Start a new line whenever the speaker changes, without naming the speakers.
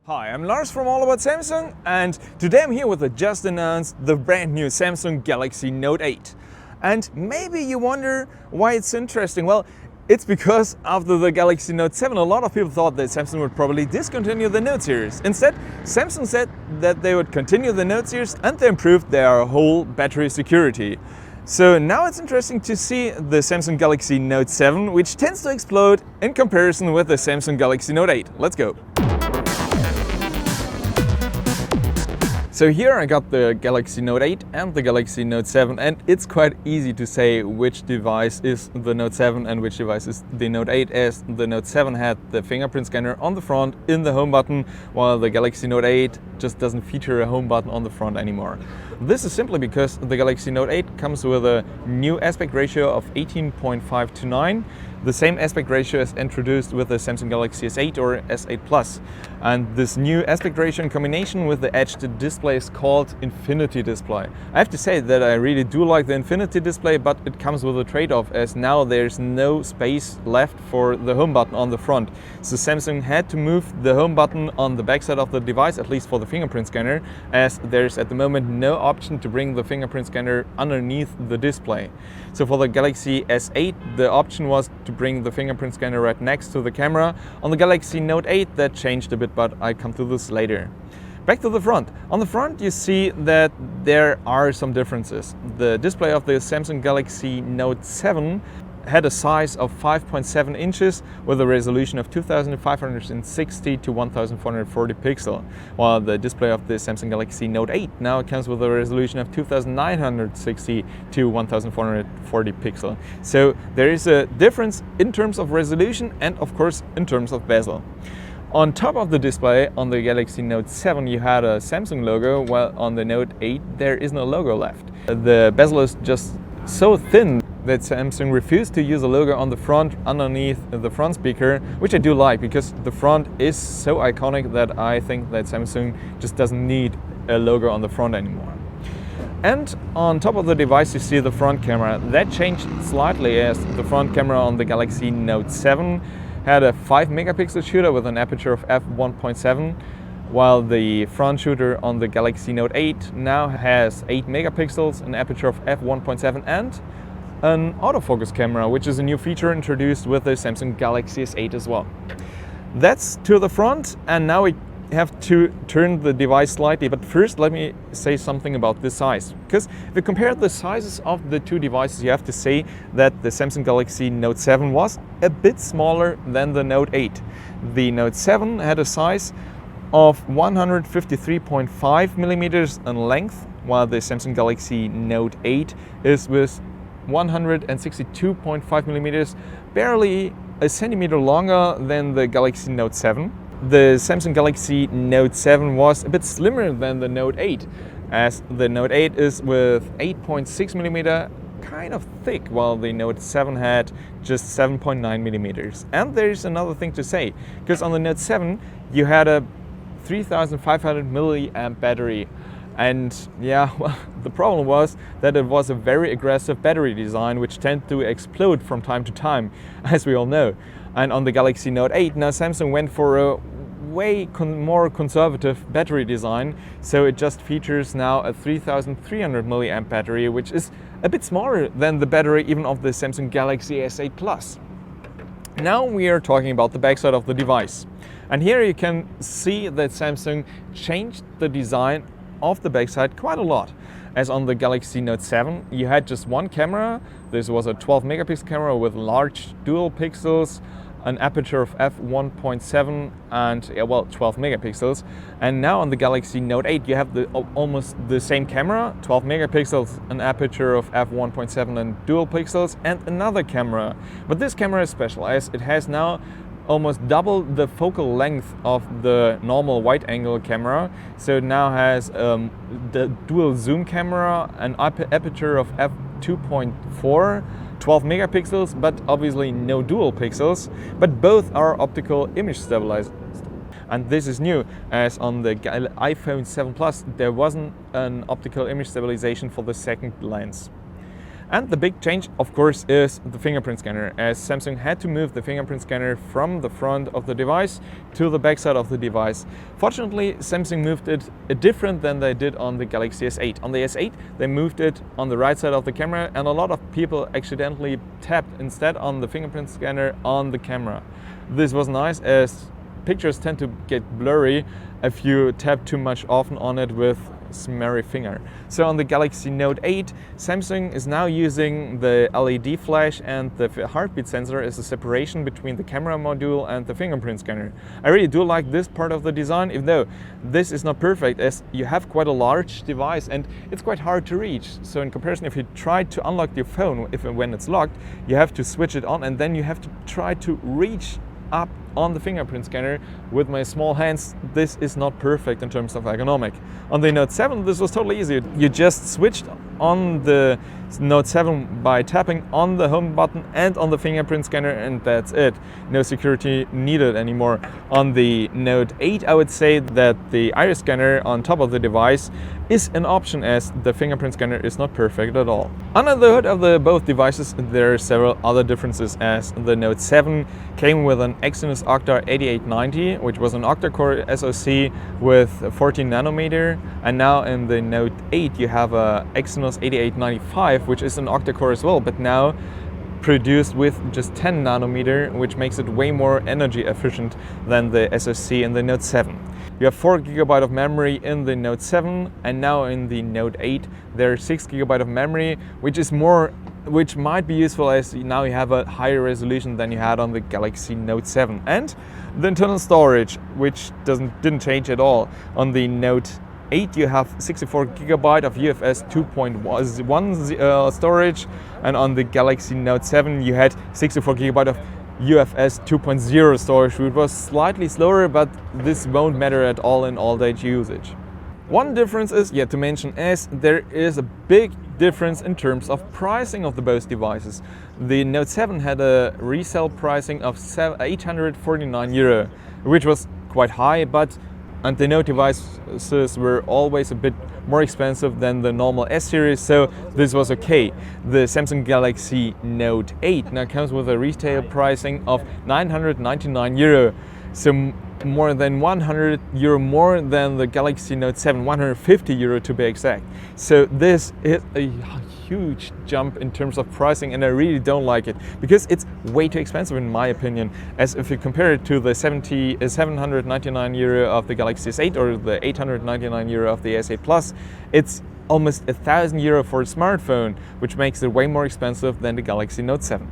Hi, I'm Lars from All About Samsung, and today I'm here with the just announced the brand new Samsung Galaxy Note 8. And maybe you wonder why it's interesting. Well, it's because after the Galaxy Note 7 a lot of people thought that Samsung would probably discontinue the Note series. Instead, Samsung said that they would continue the Note series and they improved their whole battery security. So now it's interesting to see the Samsung Galaxy Note 7, which tends to explode in comparison with the Samsung Galaxy Note 8. Let's go! So here I got the Galaxy Note 8 and the Galaxy Note 7, and it's quite easy to say which device is the Note 7 and which device is the Note 8, as the Note 7 had the fingerprint scanner on the front in the home button, while the Galaxy Note 8 just doesn't feature a home button on the front anymore. This is simply because the Galaxy Note 8 comes with a new aspect ratio of 18.5 to 9. The same aspect ratio is introduced with the Samsung Galaxy S8 or S8 Plus. And this new aspect ratio in combination with the edged display is called Infinity Display. I have to say that I really do like the Infinity Display, but it comes with a trade-off, as now there's no space left for the home button on the front. So Samsung had to move the home button on the backside of the device, at least for the fingerprint scanner, as there's at the moment no option to bring the fingerprint scanner underneath the display. So for the Galaxy S8, the option was to bring the fingerprint scanner right next to the camera. On the Galaxy Note 8 that changed a bit, but I come to this later. Back to the front. On the front you see that there are some differences. The display of the Samsung Galaxy Note 7 had a size of 5.7 inches with a resolution of 2560 to 1440 pixel, while the display of the Samsung Galaxy Note 8 now comes with a resolution of 2960 to 1440 pixel. So there is a difference in terms of resolution and of course in terms of bezel. On top of the display on the Galaxy Note 7 you had a Samsung logo, while on the Note 8 there is no logo left. The bezel is just so thin that Samsung refused to use a logo on the front underneath the front speaker, which I do like because the front is so iconic that I think that Samsung just doesn't need a logo on the front anymore. And on top of the device you see the front camera. That changed slightly, as the front camera on the Galaxy Note 7 had a 5 megapixel shooter with an aperture of f1.7, while the front shooter on the Galaxy Note 8 now has 8 megapixels, an aperture of f1.7 and an autofocus camera, which is a new feature introduced with the Samsung Galaxy S8 as well. That's to the front, and now we have to turn the device slightly, but first let me say something about the size. Because if you compare the sizes of the two devices, you have to say that the Samsung Galaxy Note 7 was a bit smaller than the Note 8. The Note 7 had a size of 153.5 millimeters in length, while the Samsung Galaxy Note 8 is with 162.5 millimeters, barely a centimeter longer than the Galaxy Note 7. The Samsung Galaxy Note 7 was a bit slimmer than the Note 8, as the Note 8 is with 8.6 millimeter, kind of thick, while the Note 7 had just 7.9 millimeters. And there's another thing to say, because on the Note 7 you had a 3500 milliamp battery. And yeah, well, the problem was that it was a very aggressive battery design, which tend to explode from time to time, as we all know. And on the Galaxy Note 8, now Samsung went for a way more conservative battery design, so it just features now a 3300 milliamp battery, which is a bit smaller than the battery even of the Samsung Galaxy S8 Plus. Now we are talking about the backside of the device. And here you can see that Samsung changed the design of the backside quite a lot. As on the Galaxy Note 7 you had just one camera. This was a 12 megapixel camera with large dual pixels, an aperture of f1.7 and 12 megapixels. And now on the Galaxy Note 8 you have almost the same camera, 12 megapixels, an aperture of f1.7 and dual pixels, and another camera. But this camera is special, as it has now almost double the focal length of the normal wide angle camera. So it now has the dual zoom camera, an aperture of f2.4, 12 megapixels, but obviously no dual pixels, but both are optical image stabilized. And this is new, as on the iPhone 7 Plus there wasn't an optical image stabilization for the second lens. And the big change, of course, is the fingerprint scanner, as Samsung had to move the fingerprint scanner from the front of the device to the back side of the device. Fortunately, Samsung moved it different than they did on the Galaxy S8. On the S8, they moved it on the right side of the camera, and a lot of people accidentally tapped instead on the fingerprint scanner on the camera. This was nice, as pictures tend to get blurry if you tap too much often on it with smeary finger. So on the Galaxy Note 8, Samsung is now using the LED flash and the heartbeat sensor as a separation between the camera module and the fingerprint scanner. I really do like this part of the design, even though this is not perfect, as you have quite a large device and it's quite hard to reach. So in comparison, if you try to unlock your phone when it's locked, you have to switch it on and then you have to try to reach up on the fingerprint scanner. With my small hands, this is not perfect in terms of ergonomic. On the Note 7, this was totally easy. You just switched on the Note 7 by tapping on the home button and on the fingerprint scanner, and that's it. No security needed anymore. On the Note 8, I would say that the iris scanner on top of the device is an option, as the fingerprint scanner is not perfect at all. Under the hood of both devices, there are several other differences, as the Note 7 came with an Exynos Octa 8890, which was an octa-core SoC with 14 nanometer, and now in the Note 8 you have a Exynos 8895, which is an octa-core as well, but now produced with just 10 nanometer, which makes it way more energy efficient than the SoC in the Note 7. You have 4 GB of memory in the Note 7, and now in the Note 8 there's 6 GB of memory, which might be useful, as now you have a higher resolution than you had on the Galaxy Note 7. And the internal storage, which didn't change at all. On the Note 8 you have 64 GB of UFS 2.1 storage, and on the Galaxy Note 7 you had 64 GB of UFS 2.0 storage, which was slightly slower, but this won't matter at all in all-day usage. One difference is yet to mention, as there is a big difference in terms of pricing of the both devices. The Note 7 had a resale pricing of €849, which was quite high, and the Note devices were always a bit more expensive than the normal S series, so this was okay. The Samsung Galaxy Note 8 now comes with a retail pricing of €999, so more than €100 more than the Galaxy Note 7, €150 to be exact. So this is a huge jump in terms of pricing, and I really don't like it, because it's way too expensive in my opinion. As if you compare it to the €799 of the Galaxy S8 or the €899 of the S8 Plus, it's almost €1,000 for a smartphone, which makes it way more expensive than the Galaxy Note 7.